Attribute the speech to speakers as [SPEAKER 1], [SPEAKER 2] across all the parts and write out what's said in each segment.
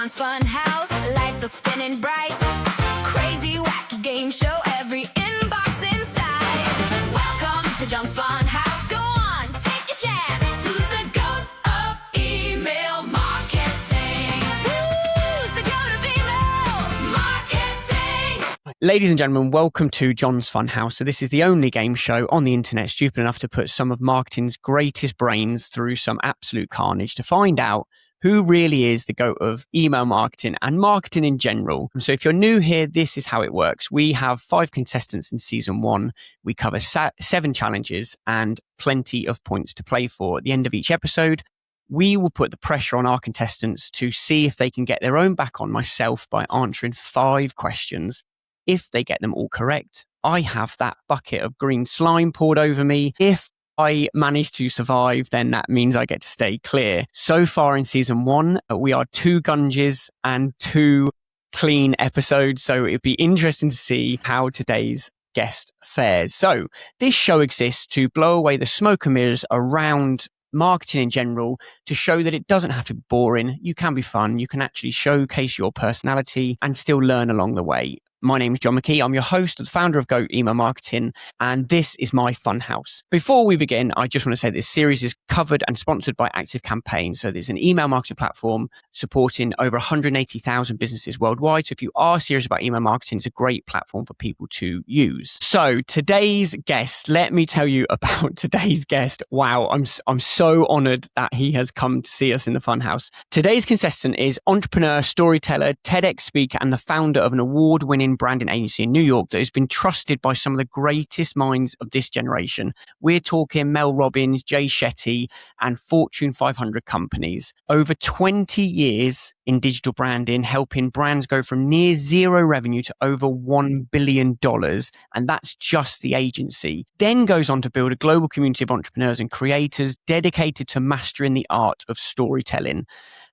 [SPEAKER 1] John's fun house, lights are spinning bright. Crazy, wacky game show, every inbox inside. Welcome to John's fun house. Go on, take a chance. Who's the goat of email marketing? Who's the goat of email marketing?
[SPEAKER 2] Ladies and gentlemen, welcome to John's Fun House. So this is the only game show on the internet stupid enough to put some of marketing's greatest brains through some absolute carnage to find out who really is the GOAT of email marketing and marketing in general. So if you're new here, this is how it works. We have 5 contestants in season 1. We cover 7 challenges and plenty of points to play for. At the end of each episode, we will put the pressure on our contestants to see if they can get their own back on myself by answering 5 questions. If they get them all correct, I have that bucket of green slime poured over me. If I manage to survive, then that means I get to stay clear. So far in season 1, we are 2 gunges and 2 clean episodes. So it'd be interesting to see how today's guest fares. So this show exists to blow away the smoke and mirrors around marketing in general, to show that it doesn't have to be boring. You can be fun. You can actually showcase your personality and still learn along the way. My name is John McKee. I'm your host, the founder of GOAT Email Marketing, and this is my fun house. Before we begin, I just want to say this series is covered and sponsored by Active Campaign. So there's an email marketing platform supporting over 180,000 businesses worldwide. So if you are serious about email marketing, it's a great platform for people to use. So today's guest, let me tell you about today's guest. Wow, I'm so honored that he has come to see us in the fun house. Today's contestant is entrepreneur, storyteller, TEDx speaker, and the founder of an award-winning branding agency in New York that has been trusted by some of the greatest minds of this generation. We're talking Mel Robbins, Shetty, and Fortune 500 companies. Over 20 years in digital branding, helping brands go from near zero revenue to over $1 billion. And that's just the agency. Then goes on to build a global community of entrepreneurs and creators dedicated to mastering the art of storytelling.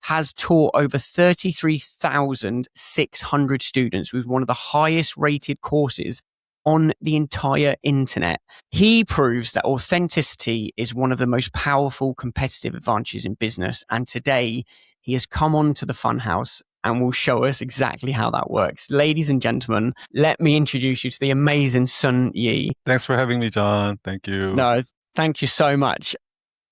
[SPEAKER 2] Has taught over 33,600 students with one of the highest rated courses on the entire internet. He proves that authenticity is one of the most powerful competitive advantages in business. And today he has come on to the Funhouse and will show us exactly how that works. Ladies and gentlemen, let me introduce you to the amazing Sun Yi.
[SPEAKER 3] Thanks for having me, John. Thank you.
[SPEAKER 2] No, thank you so much.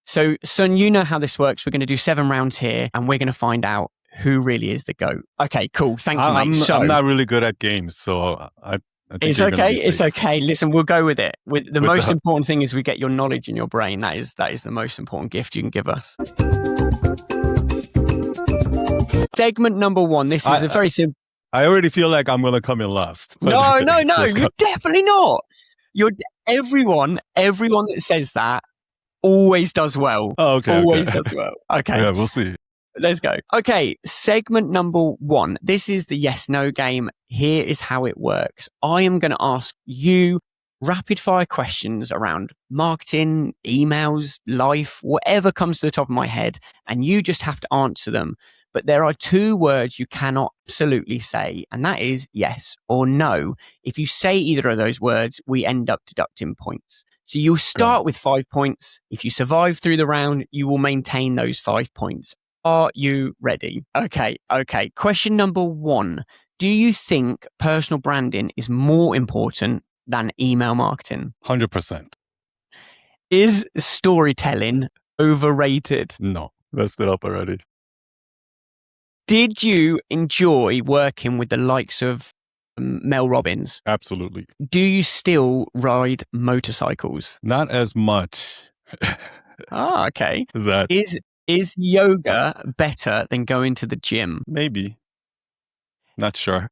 [SPEAKER 2] So, Sun, you know how this works. We're going to do 7 rounds here, and we're going to find out who really is the GOAT. Okay, cool. Thank you, mate.
[SPEAKER 3] I'm not really good at games, so I think
[SPEAKER 2] it's okay. It's okay. Listen, we'll go with it. The most important thing is we get your knowledge in your brain. That is the most important gift you can give us. Segment number 1. This is a very simple.
[SPEAKER 3] I already feel like I'm going to come in last.
[SPEAKER 2] No. You're definitely not. Everyone that says that always does well.
[SPEAKER 3] Oh, okay.
[SPEAKER 2] Always does well. Okay.
[SPEAKER 3] Yeah, we'll see.
[SPEAKER 2] Let's go. Okay, segment number 1. This is the yes-no game. Here is how it works. I am going to ask you rapid-fire questions around marketing, emails, life, whatever comes to the top of my head, and you just have to answer them. But there are 2 words you cannot absolutely say, and that is yes or no. If you say either of those words, we end up deducting points. So you'll start with 5 points. If you survive through the round, you will maintain those 5 points. Are you ready? Okay. Question number 1. Do you think personal branding is more important than email marketing?
[SPEAKER 3] 100%.
[SPEAKER 2] Is storytelling overrated?
[SPEAKER 3] No, messed it up already.
[SPEAKER 2] Did you enjoy working with the likes of Mel Robbins?
[SPEAKER 3] Absolutely.
[SPEAKER 2] Do you still ride motorcycles?
[SPEAKER 3] Not as much.
[SPEAKER 2] Okay. Is yoga better than going to the gym?
[SPEAKER 3] Maybe. Not sure.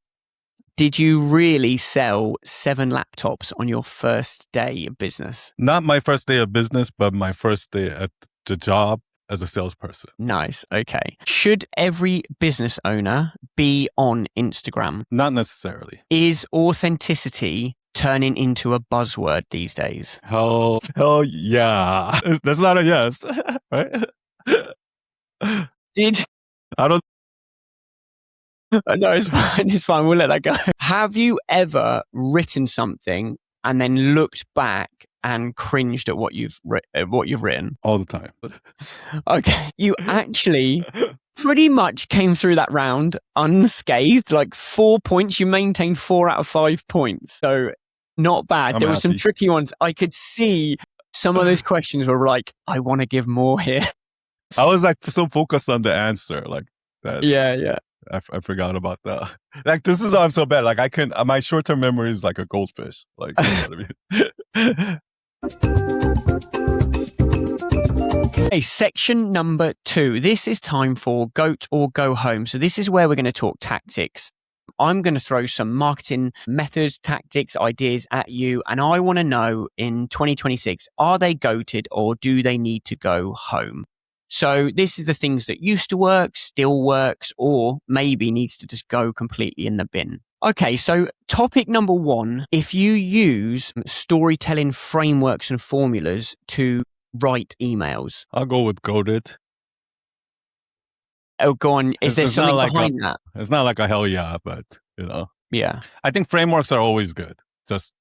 [SPEAKER 2] Did you really sell 7 laptops on your first day of business?
[SPEAKER 3] Not my first day of business, but my first day at the job as a salesperson.
[SPEAKER 2] Nice. Okay. Should every business owner be on Instagram?
[SPEAKER 3] Not necessarily.
[SPEAKER 2] Is authenticity turning into a buzzword these days?
[SPEAKER 3] Hell yeah. That's not a yes, right? I don't.
[SPEAKER 2] No, it's fine. It's fine. We'll let that go. Have you ever written something and then looked back and cringed at what you've written?
[SPEAKER 3] All the time.
[SPEAKER 2] Okay. You actually pretty much came through that round unscathed, like 4 points. You maintained 4 out of 5 points. So not bad.
[SPEAKER 3] I'm
[SPEAKER 2] There were some
[SPEAKER 3] happy.
[SPEAKER 2] tricky ones. I could see some of those questions were like, I want to give more here.
[SPEAKER 3] I was like so focused on the answer, like that.
[SPEAKER 2] Yeah.
[SPEAKER 3] I forgot about that. Like, this is why I'm so bad. Like, I can, my short-term memory is like a goldfish. Like, you know what I mean?
[SPEAKER 2] Okay, section number 2. This is time for GOAT or Go Home. So this is where we're going to talk tactics. I'm going to throw some marketing methods, tactics, ideas at you. And I want to know in 2026, are they goated or do they need to go home? So this is the things that used to work, still works, or maybe needs to just go completely in the bin. Okay, so topic number 1, if you use storytelling frameworks and formulas to write emails.
[SPEAKER 3] I'll go with goated.
[SPEAKER 2] Oh, go on. Is there something behind that?
[SPEAKER 3] It's not like a hell yeah, but, you know.
[SPEAKER 2] Yeah.
[SPEAKER 3] I think frameworks are always good. Just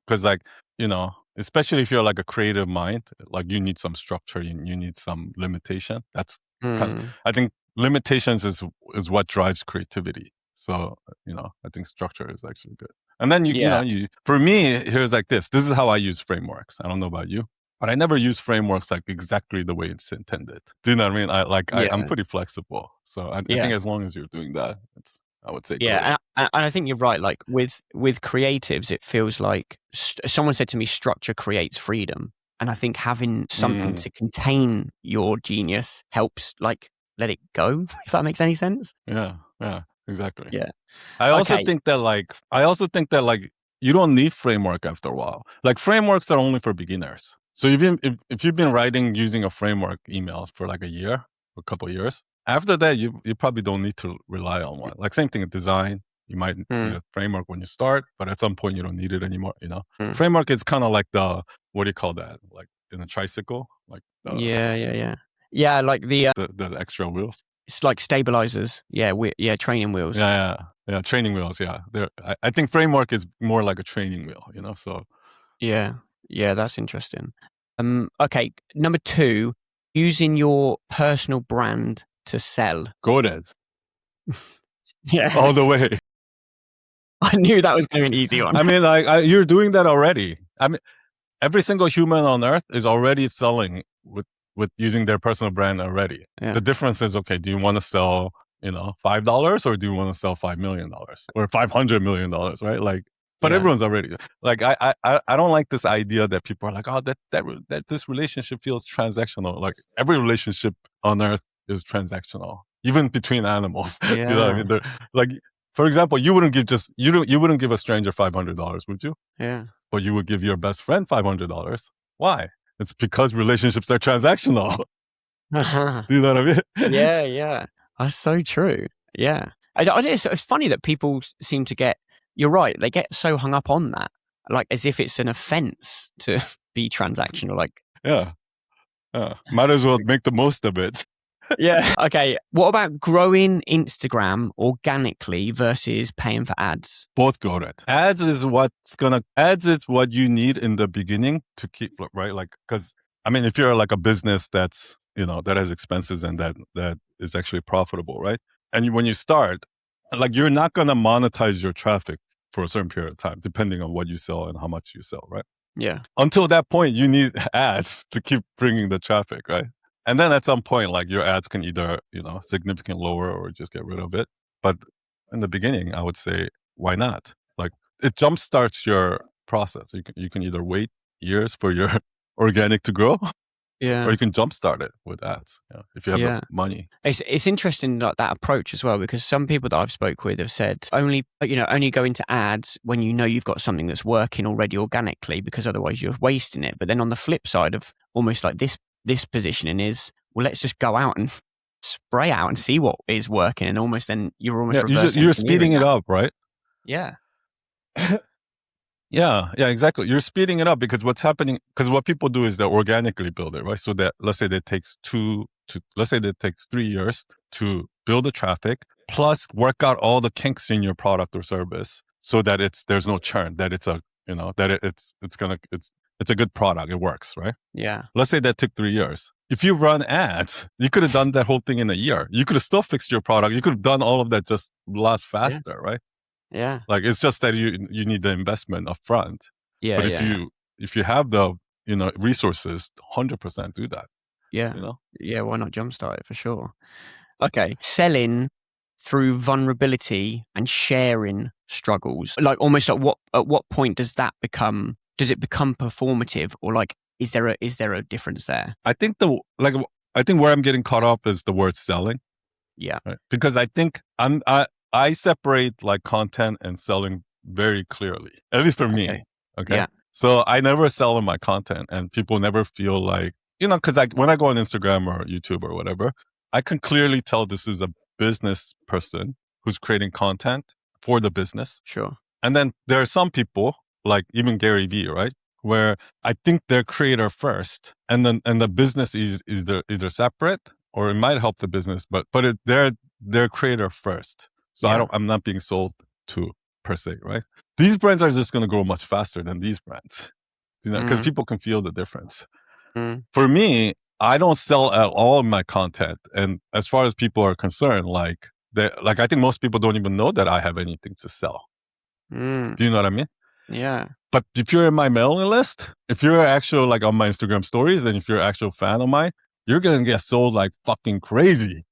[SPEAKER 3] because, like, you know, especially if you're like a creative mind, like you need some structure, you need some limitation. That's I think limitations is what drives creativity. So, you know, I think structure is actually good. And then you know, for me, here's like this. This is how I use frameworks. I don't know about you, but I never use frameworks like exactly the way it's intended. Do you know what I mean? I'm pretty flexible. So I think as long as you're doing that, I would say.
[SPEAKER 2] Yeah, and I think you're right. Like with creatives, it feels like someone said to me, structure creates freedom. And I think having something to contain your genius helps, like, let it go, if that makes any sense.
[SPEAKER 3] Yeah, exactly.
[SPEAKER 2] Yeah.
[SPEAKER 3] I also think that like you don't need framework after a while. Like, frameworks are only for beginners. So even if you've been writing using a framework emails for like a year, or a couple of years, after that you probably don't need to rely on one. Like, same thing with design. You might need a framework when you start, but at some point you don't need it anymore. You know, framework is kind of like the, what do you call that? Like in a tricycle, like
[SPEAKER 2] yeah, like
[SPEAKER 3] the extra wheels.
[SPEAKER 2] It's like stabilizers. Yeah, training wheels.
[SPEAKER 3] Yeah, training wheels. Yeah, I think framework is more like a training wheel. You know, so
[SPEAKER 2] yeah, that's interesting. Okay, number 2, using your personal brand to sell.
[SPEAKER 3] Go ahead.
[SPEAKER 2] Yeah,
[SPEAKER 3] all the way.
[SPEAKER 2] I knew that was going to be an easy one.
[SPEAKER 3] I mean, like, you're doing that already. I mean, every single human on earth is already selling with using their personal brand already. Yeah. The difference is, okay, do you want to sell, you know, $5 or do you want to sell $5 million or $500 million, right? Like, but everyone's already like, I don't like this idea that people are like, oh, that this relationship feels transactional. Like, every relationship on earth is transactional, even between animals. Yeah. You know what I mean? Like, for example, you wouldn't give a stranger $500, would you?
[SPEAKER 2] Yeah.
[SPEAKER 3] But you would give your best friend $500. Why? It's because relationships are transactional. Do you know what I mean?
[SPEAKER 2] Yeah. That's so true. Yeah. It's funny that people seem to get, you're right, they get so hung up on that, like as if it's an offense to be transactional. Like,
[SPEAKER 3] yeah. Might as well make the most of it.
[SPEAKER 2] Yeah. Okay. What about growing Instagram organically versus paying for ads?
[SPEAKER 3] Both go it. Ads is what you need in the beginning to keep, right? Like, because I mean, if you're like a business that's, you know, that has expenses and that is actually profitable, right? And when you start, like, you're not going to monetize your traffic for a certain period of time, depending on what you sell and how much you sell, right?
[SPEAKER 2] Yeah.
[SPEAKER 3] Until that point, you need ads to keep bringing the traffic, right? And then at some point, like, your ads can either, you know, significantly lower or just get rid of it. But in the beginning, I would say, why not? Like, it jumpstarts your process. You can either wait years for your organic to grow, or you can jumpstart it with ads, if you have the money.
[SPEAKER 2] It's interesting, like, that approach as well, because some people that I've spoke with have said only go into ads when you know you've got something that's working already organically, because otherwise you're wasting it. But then on the flip side of almost like this positioning is, well, let's just go out and spray out and see what is working, and almost then you're almost
[SPEAKER 3] you're speeding it up, right?
[SPEAKER 2] Yeah.
[SPEAKER 3] Yeah, exactly. You're speeding it up because what's happening, because what people do is they organically build it, right? So that, let's say that takes 3 years to build the traffic, plus work out all the kinks in your product or service, so that there's no churn, that it's a, you know, that it's a good product, it works, right?
[SPEAKER 2] Yeah.
[SPEAKER 3] Let's say that took 3 years. if you run ads, you could have done that whole thing in a year. You could have still fixed your product. You could have done all of that just a lot faster, right?
[SPEAKER 2] Yeah.
[SPEAKER 3] Like it's just that you need the investment up front.
[SPEAKER 2] Yeah.
[SPEAKER 3] But if you have the resources, 100% do that.
[SPEAKER 2] Yeah. Yeah. Why not jumpstart it for sure? Okay. Selling through vulnerability and sharing struggles. Like almost at what point does it become performative, or like is there a difference there?
[SPEAKER 3] I think where I'm getting caught up is the word selling.
[SPEAKER 2] Yeah.
[SPEAKER 3] Right? Because I think I separate like content and selling very clearly, at least for me. Okay.
[SPEAKER 2] Yeah.
[SPEAKER 3] So I never sell in my content, and people never feel like, because when I go on Instagram or YouTube or whatever, I can clearly tell this is a business person who's creating content for the business.
[SPEAKER 2] Sure.
[SPEAKER 3] And then there are some people, like even Gary Vee, right? Where I think they're creator first, and the business is either separate, or it might help the business, but they're creator first. So I'm not being sold to per se, right? These brands are just going to grow much faster than these brands, because people can feel the difference. For me, I don't sell at all in my content, and as far as people are concerned, I think most people don't even know that I have anything to sell. Do you know what I mean?
[SPEAKER 2] Yeah. But
[SPEAKER 3] if you're in my mailing list, if you're actual on my Instagram stories, and if you're an actual fan of mine, you're gonna get sold like fucking crazy.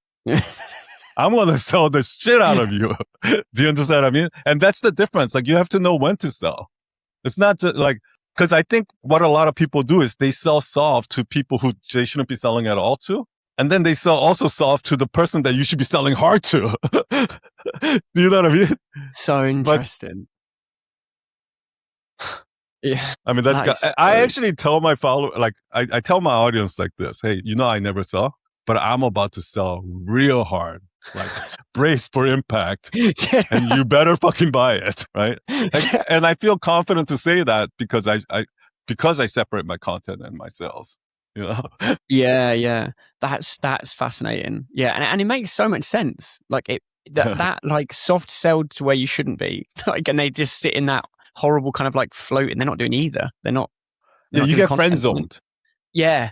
[SPEAKER 3] I'm gonna sell the shit out of you. Do you understand what I mean? And that's the difference. Like, you have to know when to sell. It's not just because I think what a lot of people do is they sell soft to people who they shouldn't be selling at all to. And then they sell soft to the person that you should be selling hard to. Do you know what I mean?
[SPEAKER 2] So interesting. Yeah.
[SPEAKER 3] I mean, I actually tell my followers, I tell my audience like this: hey, I never sell, but I'm about to sell real hard. Like, brace for impact, and you better fucking buy it, right? And I feel confident to say that because I separate my content and my sales.
[SPEAKER 2] Yeah. That's fascinating. Yeah, and it makes so much sense. Like that like soft sell to where you shouldn't be. And they just sit in that horrible kind of float, and they're not doing either. They're not.
[SPEAKER 3] You get friend zoned.
[SPEAKER 2] Yeah.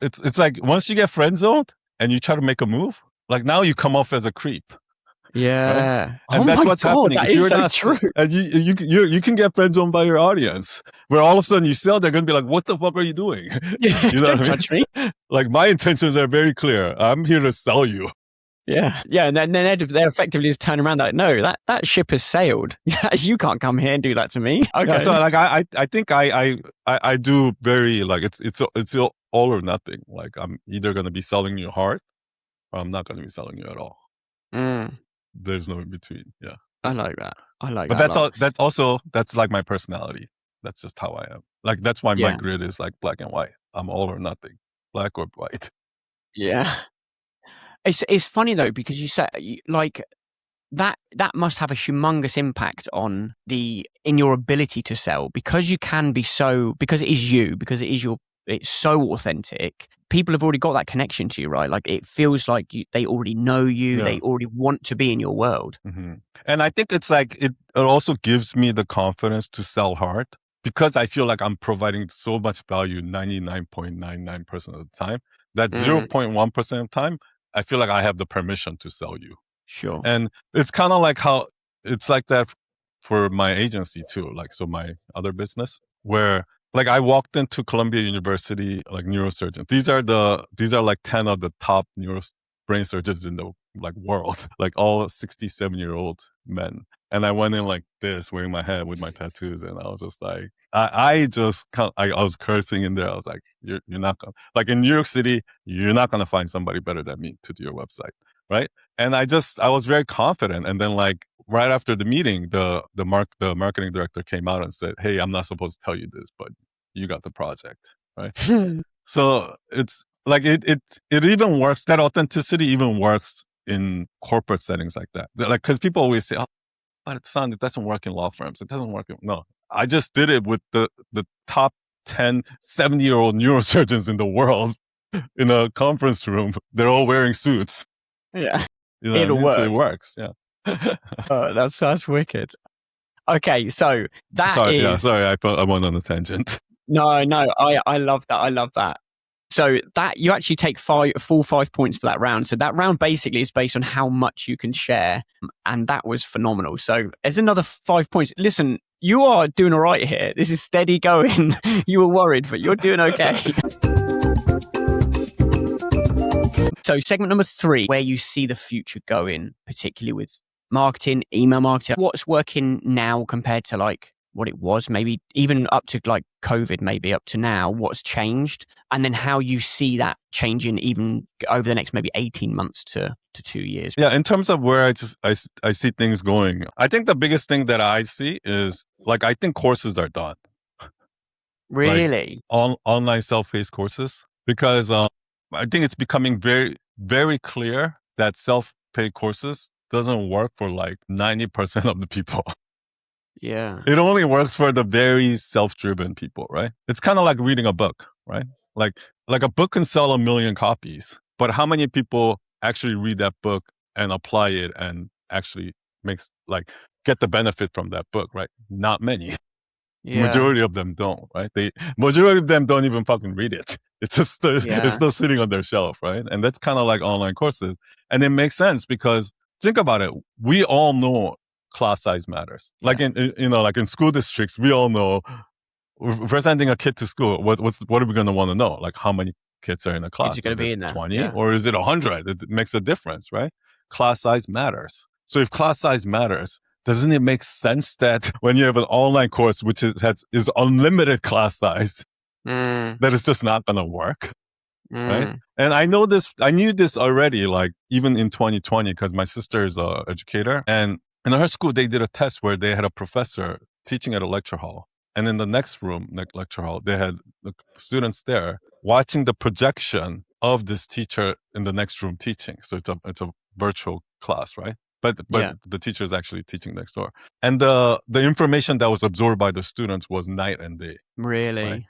[SPEAKER 3] It's like once you get friend zoned and you try to make a move, now you come off as a creep.
[SPEAKER 2] Yeah.
[SPEAKER 3] Right? And that's what's happening.
[SPEAKER 2] That
[SPEAKER 3] if
[SPEAKER 2] is
[SPEAKER 3] you're
[SPEAKER 2] so true.
[SPEAKER 3] And you can get friend zoned by your audience, where all of a sudden you sell, they're going to be like, what the fuck are you doing?
[SPEAKER 2] Yeah, don't touch me.
[SPEAKER 3] My intentions are very clear. I'm here to sell you.
[SPEAKER 2] Yeah. And then they're effectively just turning around no, that ship has sailed. You can't come here and do that to me. Okay.
[SPEAKER 3] Yeah, so I think I do very it's all or nothing. I'm either going to be selling you hard, or I'm not going to be selling you at all. There's no in between. Yeah.
[SPEAKER 2] I like that.
[SPEAKER 3] But that's my personality. That's just how I am. That's why my grid is black and white. I'm all or nothing, black or white.
[SPEAKER 2] Yeah. It's funny though, because you say that must have a humongous impact in your ability to sell, because you can be because it is you, because it's so authentic. People have already got that connection to you, right? It feels like they already know you. Yeah. They already want to be in your world.
[SPEAKER 3] Mm-hmm. And I think it's it also gives me the confidence to sell hard, because I feel like I'm providing so much value 99.99% of the time, that 0.1% of the time, I feel like I have the permission to sell you.
[SPEAKER 2] Sure.
[SPEAKER 3] And it's kind of how it's like that for my agency too. So my other business, where I walked into Columbia University, neurosurgeons. These are 10 of the top brain surgeons in the world, all 67-year-old men. And I went in like this, wearing my hat with my tattoos, and I was just I was cursing in there. I was like, you're not gonna, in New York City, you're not gonna find somebody better than me to do your website, right? And I was very confident. And then right after the meeting, the marketing director came out and said, hey, I'm not supposed to tell you this, but you got the project, right? So it's it even works. That authenticity even works in corporate settings like that. Because people always say, but it doesn't work in law firms. It doesn't work. No, I just did it with the top 10 70-year-old neurosurgeons in the world in a conference room. They're all wearing suits.
[SPEAKER 2] Yeah.
[SPEAKER 3] It'll work. So it works. Yeah.
[SPEAKER 2] That's wicked. Okay. So
[SPEAKER 3] sorry, I went on a tangent.
[SPEAKER 2] No, I love that. So that you actually take full 5 points for that round. So that round basically is based on how much you can share. And that was phenomenal. So there's another 5 points. Listen, you are doing all right here. This is steady going. You were worried, but you're doing okay. So segment number 3, where you see the future going, particularly with marketing, email marketing. What's working now compared to like what it was, maybe even up to like COVID, maybe up to now, what's changed, and then how you see that changing even over the next maybe 18 months to 2 years.
[SPEAKER 3] Yeah, in terms of where I see things going, I think the biggest thing that I see is like, I think courses are done.
[SPEAKER 2] Really?
[SPEAKER 3] Like online self-paced courses, because I think it's becoming very, very clear that self-paced courses doesn't work for like 90% of the people.
[SPEAKER 2] Yeah.
[SPEAKER 3] It only works for the very self-driven people, right? It's kind of like reading a book, right? Like a book can sell 1 million copies, but how many people actually read that book and apply it and actually get the benefit from that book, right? Not many.
[SPEAKER 2] Yeah.
[SPEAKER 3] Majority of them don't, right? Majority of them don't even fucking read it. It's just it's still sitting on their shelf, right? And that's kind of like online courses, and it makes sense because think about it. We all know class size matters. Like in school districts, we all know if we're sending a kid to school, what are we going to want to know? Like how many kids are in a class?
[SPEAKER 2] Is it going to be in there?
[SPEAKER 3] 20 or is it 100? It makes a difference, right? Class size matters. So if class size matters, doesn't it make sense that when you have an online course which is unlimited class size, that it's just not going to work? Right? And I knew this already, like even in 2020, because my sister is an educator, and in her school, they did a test where they had a professor teaching at a lecture hall. And in the next room, lecture hall, they had the students there watching the projection of this teacher in the next room teaching. So it's a virtual class, right? But the teacher is actually teaching next door. And the information that was absorbed by the students was night and day.
[SPEAKER 2] Really?
[SPEAKER 3] Right?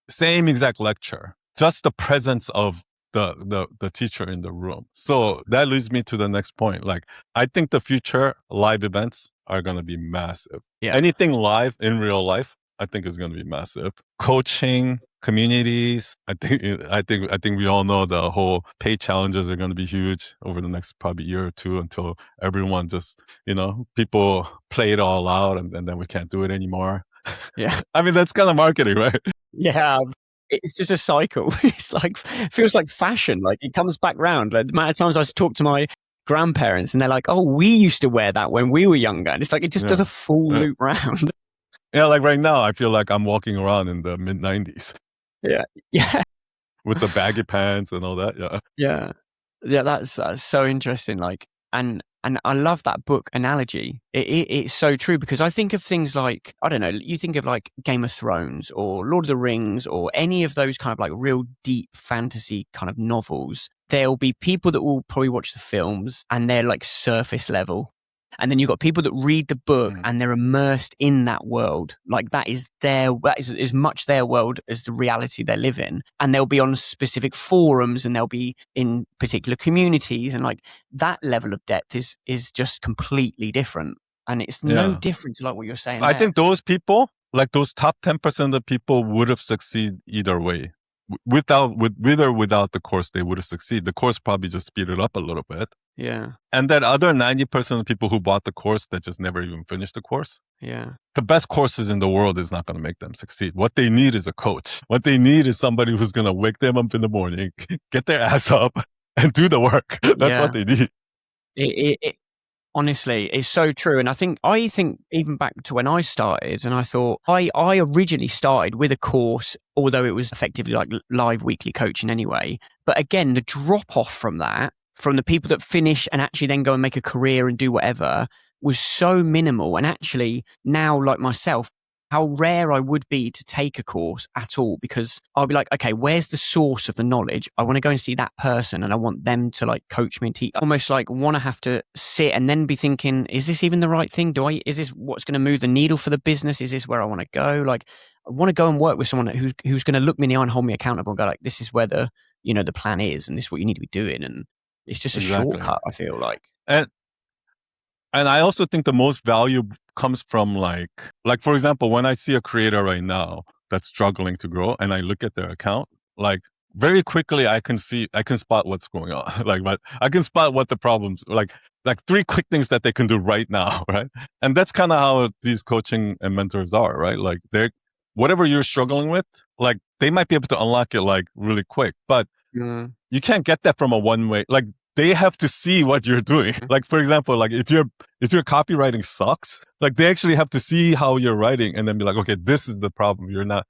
[SPEAKER 3] Same exact lecture. Just the presence of the teacher in the room. So that leads me to the next point. Like, I think the future live events are going to be massive. Yeah. Anything live in real life, I think is going to be massive. Coaching, communities. I think we all know the whole pay challenges are going to be huge over the next probably year or two until everyone just, people play it all out and then we can't do it anymore.
[SPEAKER 2] Yeah.
[SPEAKER 3] I mean, that's kind of marketing, right?
[SPEAKER 2] Yeah. It's just a cycle. It's like, feels like fashion. Like it comes back round. Like the amount of times I talk to my grandparents and they're like, oh, we used to wear that when we were younger. And it's like, it just does a full loop round.
[SPEAKER 3] Yeah. Like right now, I feel like I'm walking around in the mid 90s.
[SPEAKER 2] Yeah. Yeah.
[SPEAKER 3] With the baggy pants and all that. Yeah.
[SPEAKER 2] Yeah. Yeah. That's so interesting. Like, and I love that book analogy. It's so true because I think of things like, I don't know, you think of like Game of Thrones or Lord of the Rings or any of those kind of like real deep fantasy kind of novels. There'll be people that will probably watch the films and they're like surface level. And then you've got people that read the book and they're immersed in that world. Like that is as much their world as the reality they live in. And they'll be on specific forums and they'll be in particular communities. And like that level of depth is just completely different. And it's no different to like what you're saying.
[SPEAKER 3] I think those people, like those top 10% of people would have succeeded either way. With or without the course, they would have succeeded. The course probably just speeded up a little bit.
[SPEAKER 2] Yeah.
[SPEAKER 3] And that other 90% of people who bought the course that just never even finished the course.
[SPEAKER 2] Yeah.
[SPEAKER 3] The best courses in the world is not going to make them succeed. What they need is a coach. What they need is somebody who's going to wake them up in the morning, get their ass up and do the work. That's what they need.
[SPEAKER 2] Honestly, it's so true. And I think even back to when I started and I thought I originally started with a course, although it was effectively like live weekly coaching anyway. But again, the drop off from that, from the people that finish and actually then go and make a career and do whatever was so minimal. And actually now, like myself, how rare I would be to take a course at all, because I'll be like, okay, where's the source of the knowledge? I want to go and see that person and I want them to like coach me and teach. Almost like want to have to sit and then be thinking, is this even the right thing? Is this what's going to move the needle for the business? Is this where I want to go? Like I want to go and work with someone who's going to look me in the eye and hold me accountable and go like, this is where the plan is and this is what you need to be doing. And it's just a shortcut, I feel like.
[SPEAKER 3] And I also think the most value comes from like for example, when I see a creator right now that's struggling to grow and I look at their account, like very quickly I can spot what's going on. But I can spot what the problems, like 3 quick things that they can do right now, right? And that's kind of how these coaching and mentors are, right? Like whatever you're struggling with, like they might be able to unlock it like really quick, but you can't get that from a one way. Like they have to see what you're doing. Like for example, like if your copywriting sucks, like they actually have to see how you're writing and then be like, okay, this is the problem. You're not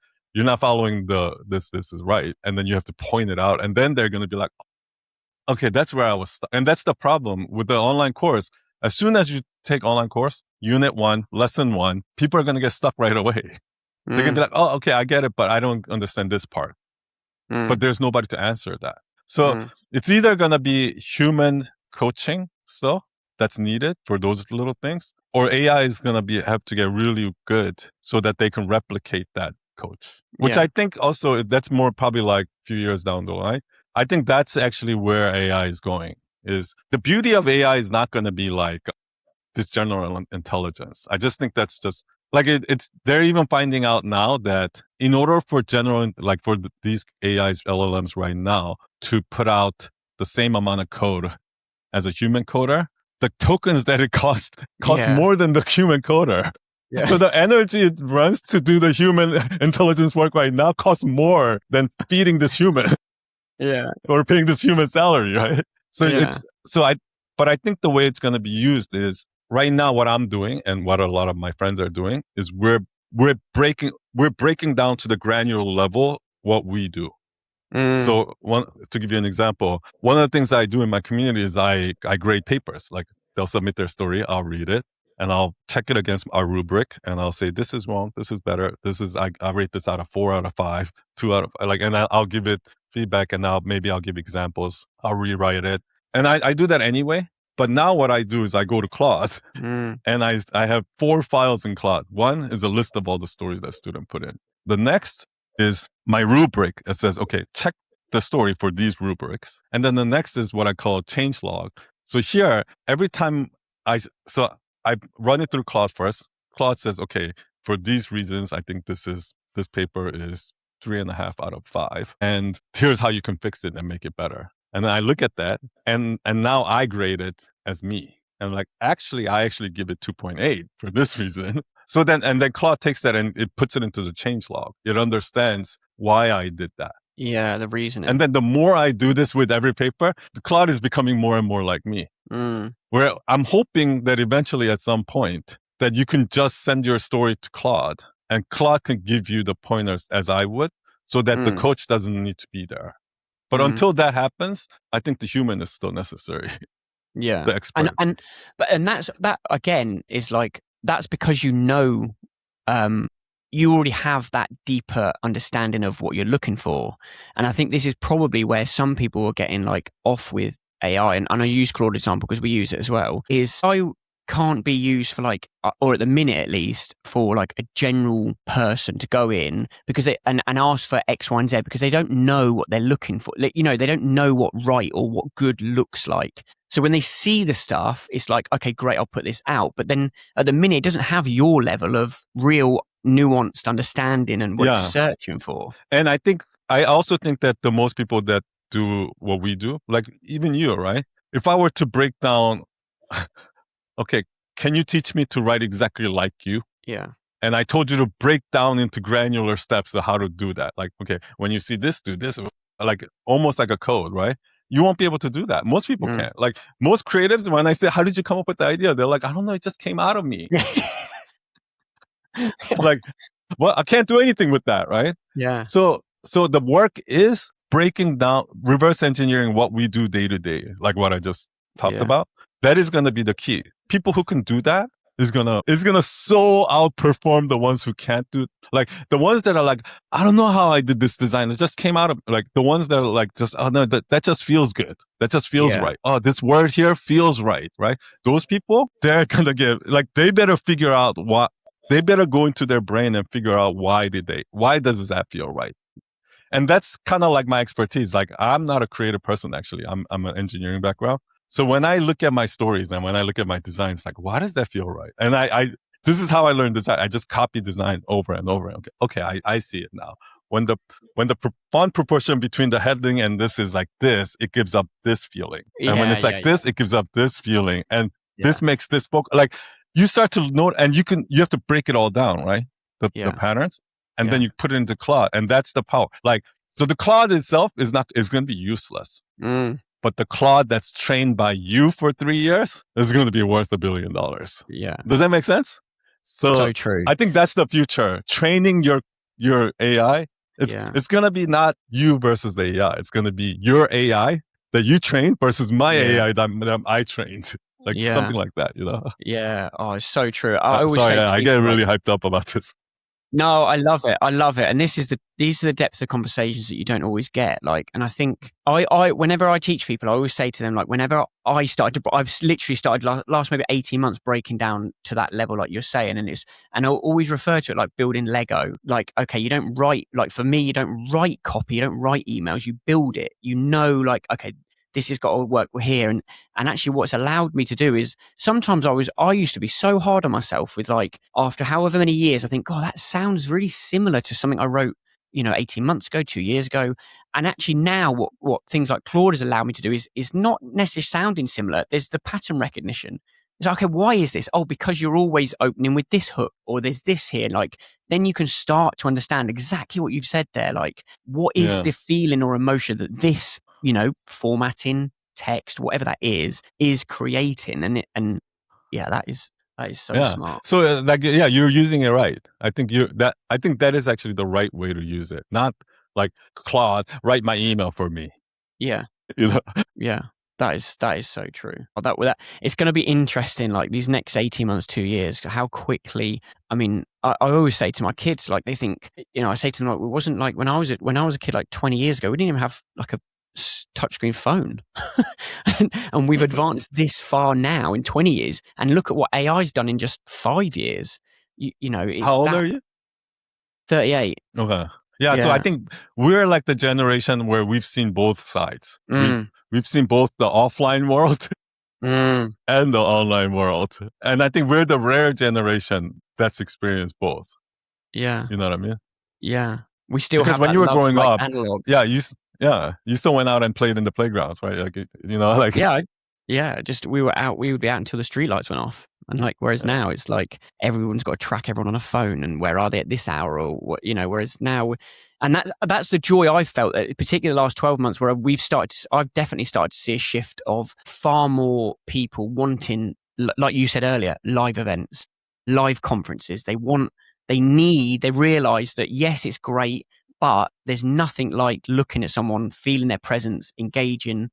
[SPEAKER 3] following this is right. And then you have to point it out. And then they're going to be like, okay, that's where I was stuck. And that's the problem with the online course. As soon as you take online course, unit 1, lesson 1, people are going to get stuck right away. They're going to be like, oh, okay, I get it, but I don't understand this part. But there's nobody to answer that. So it's either going to be human coaching still that's needed for those little things, or AI is going to have to get really good so that they can replicate that coach, which I think also that's more probably like a few years down the line. I think that's actually where AI is going. Is the beauty of AI is not going to be like this general intelligence. I just think that's just like it's they're even finding out now that in order for these AIs, LLMs right now to put out the same amount of code as a human coder, the tokens that it cost more than the human coder. Yeah. So the energy it runs to do the human intelligence work right now costs more than feeding this human. Or paying this human salary, right? So but I think the way it's going to be used is right now what I'm doing and what a lot of my friends are doing is we're breaking down to the granular level what we do. So to give you an example, one of the things I do in my community is I grade papers. Like they'll submit their story, I'll read it, and I'll check it against our rubric, and I'll say this is wrong, this is better, I rate this out of 4 out of 5, 2 out of and I'll give it feedback, and maybe I'll give examples, I'll rewrite it, and I do that anyway. But now what I do is I go to Claude, and I have 4 files in Claude. One is a list of all the stories that student put in. The next is my rubric. It says, okay, check the story for these rubrics. And then the next is what I call a change log. So here, every time I run it through Claude first. Claude says, okay, for these reasons, I think this paper is 3.5 out of 5. And here's how you can fix it and make it better. And then I look at that and now I grade it as me. And like, I actually give it 2.8 for this reason. So then Claude takes that and it puts it into the change log. It understands why I did that.
[SPEAKER 2] Yeah, the reasoning.
[SPEAKER 3] And then the more I do this with every paper, the Claude is becoming more and more like me. Where I'm hoping that eventually at some point that you can just send your story to Claude and Claude can give you the pointers as I would so that the coach doesn't need to be there. But until that happens, I think the human is still necessary.
[SPEAKER 2] Yeah.
[SPEAKER 3] The expert.
[SPEAKER 2] And that again is like, that's because you already have that deeper understanding of what you're looking for. And I think this is probably where some people are getting like off with AI. And I use Claude example because we use it as well, is I can't be used for like, or at the minute at least, for like a general person to go in because and ask for X, Y, and Z because they don't know what they're looking for. Like, they don't know what right or what good looks like. So when they see the stuff, it's like, okay, great, I'll put this out. But then at the minute, it doesn't have your level of real nuanced understanding and what you're searching for.
[SPEAKER 3] And I also think that the most people that do what we do, like even you, right? If I were to break down, okay, can you teach me to write exactly like you?
[SPEAKER 2] Yeah.
[SPEAKER 3] And I told you to break down into granular steps of how to do that. Like, okay, when you see this, do this, like almost like a code, right? You won't be able to do that. Most people can't. Like most creatives, when I say, how did you come up with the idea? They're like, I don't know, it just came out of me. Like, well, I can't do anything with that, right?
[SPEAKER 2] Yeah.
[SPEAKER 3] So the work is breaking down, reverse engineering what we do day to day, like what I just talked about. That is going to be the key. People who can do that is gonna so outperform the ones who can't do. Like the ones that are like, I don't know how I did this design. It just came out of like the ones that are like, just, oh no, that just feels good. That just feels right. Oh, this word here feels right. Those people, they're gonna they better figure out they better go into their brain and figure out why does that feel right? And that's kind of like my expertise. Like I'm not a creative person, actually. I'm an engineering background. So when I look at my stories and when I look at my designs, like, why does that feel right? And this is how I learned design. I just copy design over and over. Okay, I see it now. when the font proportion between the heading and this is like this, it gives up this feeling. And when it's like this, it gives up this feeling. And this makes this book like you start to note, and you have to break it all down, right? The patterns, and then you put it into Claude, and that's the power. Like, so the Claude itself is going to be useless. But the Claude that's trained by you for 3 years is going to be worth $1 billion.
[SPEAKER 2] Yeah.
[SPEAKER 3] Does that make sense?
[SPEAKER 2] So true.
[SPEAKER 3] I think that's the future. Training your AI. It's going to be not you versus the AI. It's going to be your AI that you trained versus my AI that I trained. Like something like that, you know?
[SPEAKER 2] Yeah. Oh, it's so true. I always say
[SPEAKER 3] I get really hyped up about this.
[SPEAKER 2] No, I love it. I love it. And these are the depths of conversations that you don't always get. Like, and I think whenever I teach people, I always say to them, like, whenever I've literally started last maybe 18 months breaking down to that level, like you're saying. And I'll always refer to it like building Lego. Like, okay, you don't write, like for me, you don't write copy, you don't write emails, you build it. You know, like, okay, this has got to work here. And actually what's allowed me to do is sometimes I used to be so hard on myself with like, after however many years, I think, God, that sounds really similar to something I wrote, 18 months ago, 2 years ago. And actually now what things like Claude has allowed me to do is not necessarily sounding similar. There's the pattern recognition. It's like, okay, why is this? Oh, because you're always opening with this hook, or there's this here. Like, then you can start to understand exactly what you've said there. Like, what is the feeling or emotion that this, formatting, text, whatever that is creating? And that is so smart.
[SPEAKER 3] So you're using it right. I think that is actually the right way to use it. Not like Claude, write my email for me.
[SPEAKER 2] Yeah.
[SPEAKER 3] Yeah.
[SPEAKER 2] That is so true. That it's going to be interesting, like these next 18 months, 2 years, how quickly. I mean, I always say to my kids, like they think, I say to them, like, it wasn't like when I was a kid, like 20 years ago, we didn't even have like a touchscreen phone, and we've advanced this far now in 20 years. And look at what AI's done in just 5 years.
[SPEAKER 3] How old are you?
[SPEAKER 2] 38.
[SPEAKER 3] Okay. Yeah, so I think we're like the generation where we've seen both sides. We've seen both the offline world and the online world. And I think we're the rare generation that's experienced both.
[SPEAKER 2] Yeah.
[SPEAKER 3] You know what I mean?
[SPEAKER 2] Yeah. We still
[SPEAKER 3] because
[SPEAKER 2] have
[SPEAKER 3] when you were growing up,
[SPEAKER 2] analog.
[SPEAKER 3] You still went out and played in the playgrounds, right? Like,
[SPEAKER 2] we would be out until the streetlights went off. And like, whereas now it's like everyone's got to track everyone on a phone and where are they at this hour or what, whereas now, and that's the joy I've felt, particularly the last 12 months where I've definitely started to see a shift of far more people wanting, like you said earlier, live events, live conferences. They realize that yes, it's great, but there's nothing like looking at someone, feeling their presence, engaging,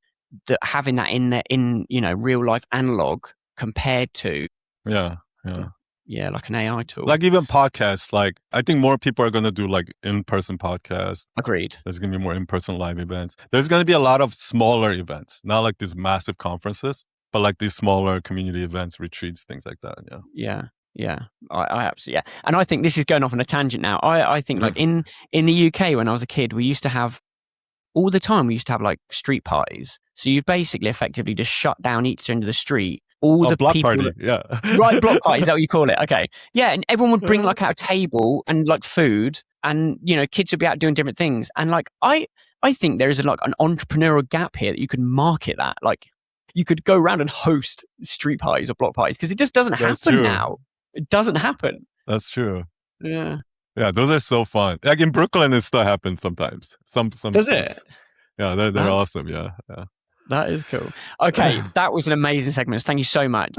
[SPEAKER 2] having that in real life analog compared to like an AI tool.
[SPEAKER 3] Like even podcasts, like I think more people are going to do like in-person podcasts.
[SPEAKER 2] Agreed.
[SPEAKER 3] There's going to be more in-person live events. There's going to be a lot of smaller events, not like these massive conferences, but like these smaller community events, retreats, things like that.
[SPEAKER 2] Yeah. I absolutely, And I think this is going off on a tangent now. I think like in the UK when I was a kid, we used to have all the time, like street parties. So you basically effectively just shut down each end of the street. All the
[SPEAKER 3] block
[SPEAKER 2] people,
[SPEAKER 3] party,
[SPEAKER 2] right, block party, is that what you call it? Okay, yeah, and everyone would bring like out a table and like food, and kids would be out doing different things. And like I think there is like an entrepreneurial gap here that you could market that. Like you could go around and host street parties or block parties because it just doesn't happen now. It doesn't happen.
[SPEAKER 3] That's true.
[SPEAKER 2] Yeah,
[SPEAKER 3] those are so fun. Like in Brooklyn, it still happens sometimes. Some
[SPEAKER 2] does
[SPEAKER 3] spots.
[SPEAKER 2] it?
[SPEAKER 3] Yeah, they're awesome. Yeah.
[SPEAKER 2] That is cool. Okay, that was an amazing segment. Thank you so much.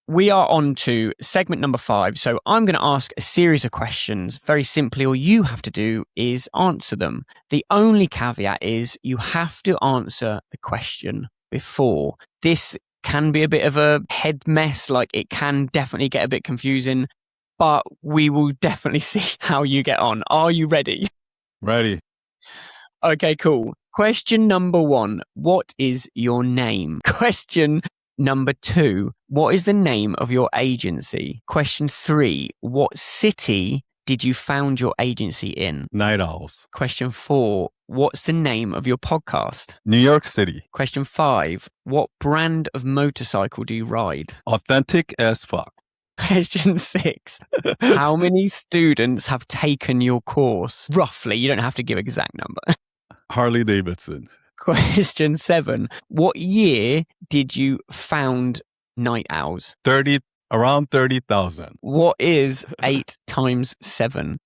[SPEAKER 2] We are on to segment number 5. So I'm going to ask a series of questions. Very simply, all you have to do is answer them. The only caveat is you have to answer the question before. This can be a bit of a head mess. Like it can definitely get a bit confusing, but we will definitely see how you get on. Are you ready?
[SPEAKER 3] Ready.
[SPEAKER 2] Okay, cool. Question number 1, what is your name? Question number 2, what is the name of your agency? Question 3, what city did you found your agency in?
[SPEAKER 3] Night Owls.
[SPEAKER 2] Question 4, what's the name of your podcast?
[SPEAKER 3] New York City.
[SPEAKER 2] Question 5, what brand of motorcycle do you ride?
[SPEAKER 3] Authentic as fuck.
[SPEAKER 2] Question 6. How many students have taken your course? Roughly, you don't have to give exact number.
[SPEAKER 3] Harley Davidson.
[SPEAKER 2] Question 7. What year did you found Night Owls?
[SPEAKER 3] Around 30,000.
[SPEAKER 2] What is 8 times 7?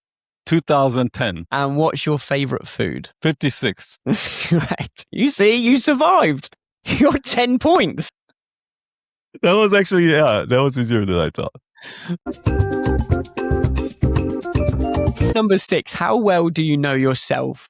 [SPEAKER 3] 2010.
[SPEAKER 2] And what's your favorite food?
[SPEAKER 3] 56.
[SPEAKER 2] That's correct. You see, you survived. You got 10 points.
[SPEAKER 3] That was actually, that was easier than I thought.
[SPEAKER 2] Number 6. How well do you know yourself?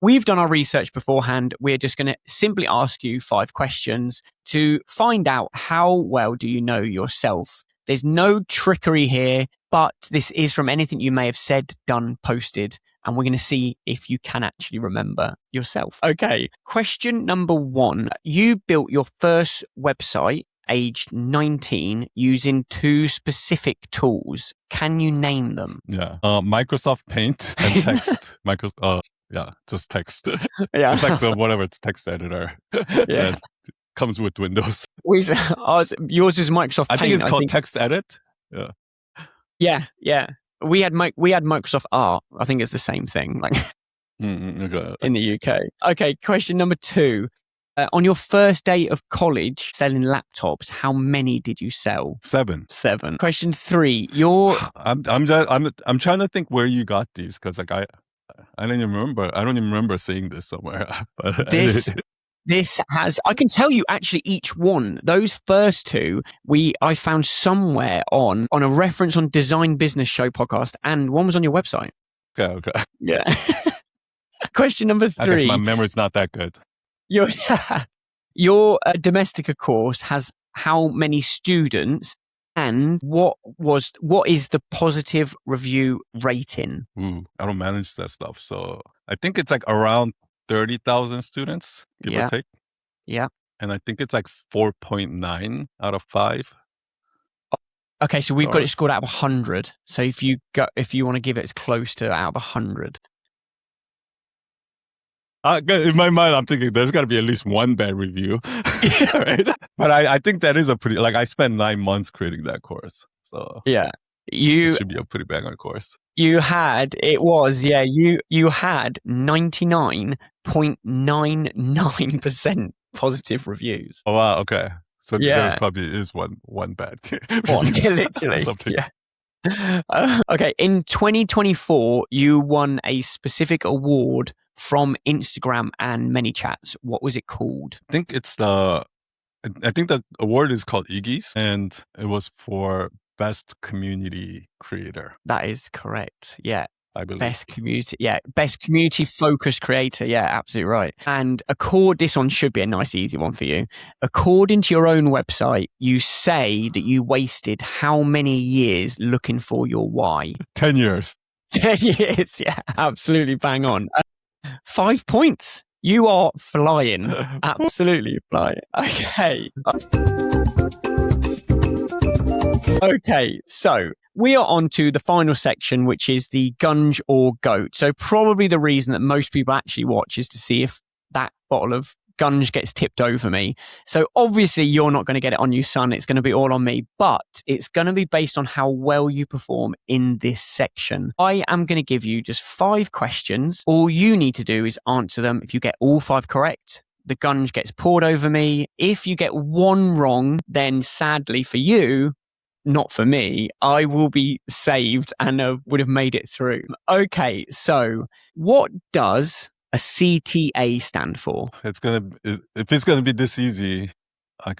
[SPEAKER 2] We've done our research beforehand. We're just going to simply ask you 5 questions to find out how well do you know yourself. There's no trickery here, but this is from anything you may have said, done, posted, and we're going to see if you can actually remember yourself. Okay, question number 1. You built your first website aged 19 using 2 specific tools. Can you name them?
[SPEAKER 3] Yeah. Microsoft Paint and text. Just text.
[SPEAKER 2] Yeah.
[SPEAKER 3] It's like whatever, it's text editor.
[SPEAKER 2] Yeah.
[SPEAKER 3] That comes with Windows.
[SPEAKER 2] Yours is Microsoft Paint.
[SPEAKER 3] I think it's called Text Edit.
[SPEAKER 2] Yeah. We had Microsoft Art. I think it's the same thing. Like
[SPEAKER 3] okay.
[SPEAKER 2] in the UK. Okay, question number 2. On your first day of college selling laptops, how many did you sell?
[SPEAKER 3] 7.
[SPEAKER 2] Question 3.
[SPEAKER 3] I'm trying to think where you got these because like I don't even remember. I don't even remember seeing this somewhere. But
[SPEAKER 2] This has, I can tell you actually each one. Those first 2, I found somewhere on a reference on Design Business Show podcast, and one was on your website.
[SPEAKER 3] Okay.
[SPEAKER 2] Yeah. Question number 3.
[SPEAKER 3] I guess my memory's not that good.
[SPEAKER 2] Your Domestica course has how many students, and what is the positive review rating?
[SPEAKER 3] I don't manage that stuff, so I think it's like around 30,000 students, give or take.
[SPEAKER 2] Yeah.
[SPEAKER 3] And I think it's like 4.9 out of 5.
[SPEAKER 2] Okay, so we've got it scored out of 100. So if you want to give it as close to out of 100.
[SPEAKER 3] In my mind, I'm thinking there's got to be at least one bad review. Right? But I think that is a pretty, like I spent 9 months creating that course. So
[SPEAKER 2] yeah,
[SPEAKER 3] it should be a pretty bang on course.
[SPEAKER 2] You had 99.99% positive reviews.
[SPEAKER 3] Oh, wow. Okay. So there probably is one bad.
[SPEAKER 2] One, literally. Yeah. Okay. In 2024, you won a specific award from Instagram and ManyChats. What was it called?
[SPEAKER 3] I think the award is called Iggy's, and it was for Best Community Creator.
[SPEAKER 2] That is correct. Yeah.
[SPEAKER 3] I believe.
[SPEAKER 2] Best community focused creator. Yeah, absolutely right. And this one should be a nice, easy one for you. According to your own website, you say that you wasted how many years looking for your why?
[SPEAKER 3] 10 years.
[SPEAKER 2] 10 years. Yeah, absolutely bang on. 5 points. You are flying. Absolutely flying. Okay. Okay, so we are on to the final section, which is the gunge or goat. So probably the reason that most people actually watch is to see if that bottle of gunge gets tipped over me. So obviously you're not going to get it on you, son. It's going to be all on me, but it's going to be based on how well you perform in this section. I am going to give you just 5 questions. All you need to do is answer them. If you get all 5 correct, the gunge gets poured over me. If you get 1 wrong, then sadly for you, not for me, I will be saved and would have made it through. Okay, so what does a CTA stand for?
[SPEAKER 3] If it's gonna be this easy, I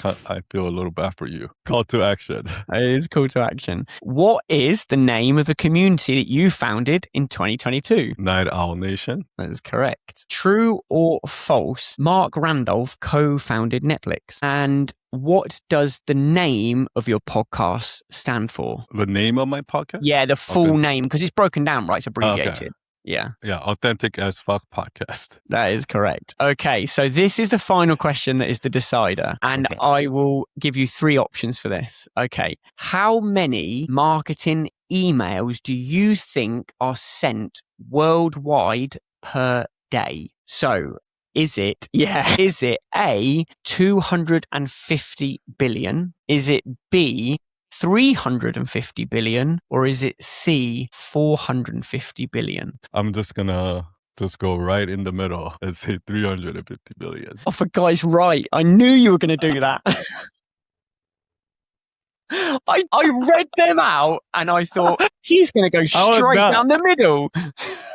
[SPEAKER 3] feel a little bad for you. Call to action.
[SPEAKER 2] It is call to action. What is the name of the community that you founded in 2022?
[SPEAKER 3] Night Owl Nation.
[SPEAKER 2] That is correct. True or false? Marc Randolph co-founded Netflix. And what does the name of your podcast stand for?
[SPEAKER 3] The name of my podcast?
[SPEAKER 2] Yeah, the full name, because it's broken down, right? It's abbreviated.
[SPEAKER 3] Okay.
[SPEAKER 2] Yeah.
[SPEAKER 3] Yeah, Authentic as Fuck Podcast.
[SPEAKER 2] That is correct. Okay, so this is the final question that is the decider. And I will give you 3 options for this. Okay. How many marketing emails do you think are sent worldwide per day? So is it A, 250 billion? Is it B, 350 billion, or is it C, 450 billion?
[SPEAKER 3] I'm just gonna go right in the middle and say 350 billion.
[SPEAKER 2] Oh, for guys, right. I knew you were going to do that. I read them out and I thought, he's going to go straight down the middle.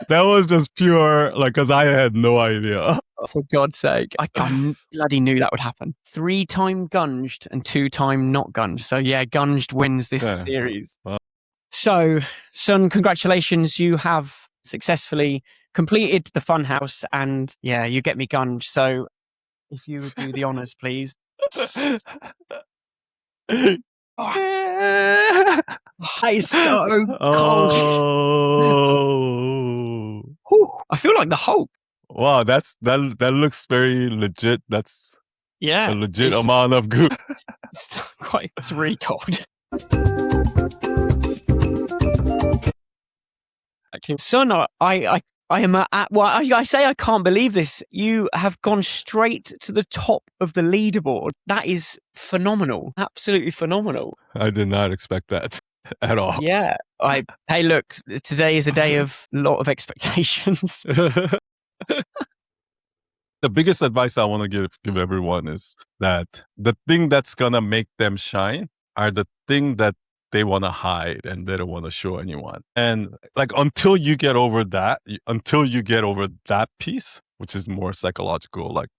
[SPEAKER 3] That was just pure, like, because I had no idea.
[SPEAKER 2] Oh, for God's sake. I bloody knew that would happen. 3-time gunged and 2-time not gunged. So yeah, gunged wins this series. Wow. So, son, congratulations. You have successfully completed the funhouse and yeah, you get me gunged. So if you would do the honors, please. It's so cold.
[SPEAKER 3] Oh.
[SPEAKER 2] I feel like the Hulk.
[SPEAKER 3] Wow, that looks very legit. That's a legit amount of goo.
[SPEAKER 2] It's really cold. Okay, son, I am I say I can't believe this. You have gone straight to the top of the leaderboard. That is phenomenal. Absolutely phenomenal.
[SPEAKER 3] I did not expect that at all.
[SPEAKER 2] Yeah. Hey, look, today is a day of a lot of expectations.
[SPEAKER 3] The biggest advice I want to give everyone is that the thing that's going to make them shine are the thing that they want to hide and they don't want to show anyone. And like, until you get over that piece, which is more psychological, like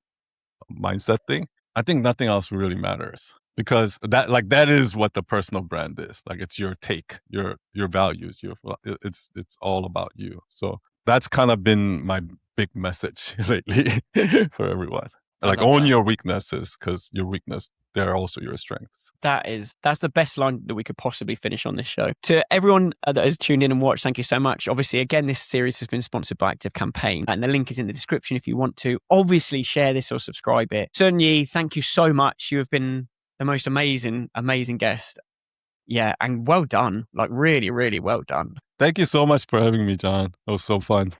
[SPEAKER 3] mindset thing, I think nothing else really matters, because that is what the personal brand is. Like, it's your take, your values, it's all about you. So that's kind of been my big message lately for everyone. Like, own your weaknesses, because your weakness, they're also your strengths.
[SPEAKER 2] That's the best line that we could possibly finish on this show. To everyone that has tuned in and watched, thank you so much. Obviously, again, this series has been sponsored by Active Campaign, and the link is in the description if you want to. Obviously, share this or subscribe it. Sun Yi, thank you so much. You have been the most amazing guest. Yeah, and well done. Like, really, really well done.
[SPEAKER 3] Thank you so much for having me, John. It was so fun.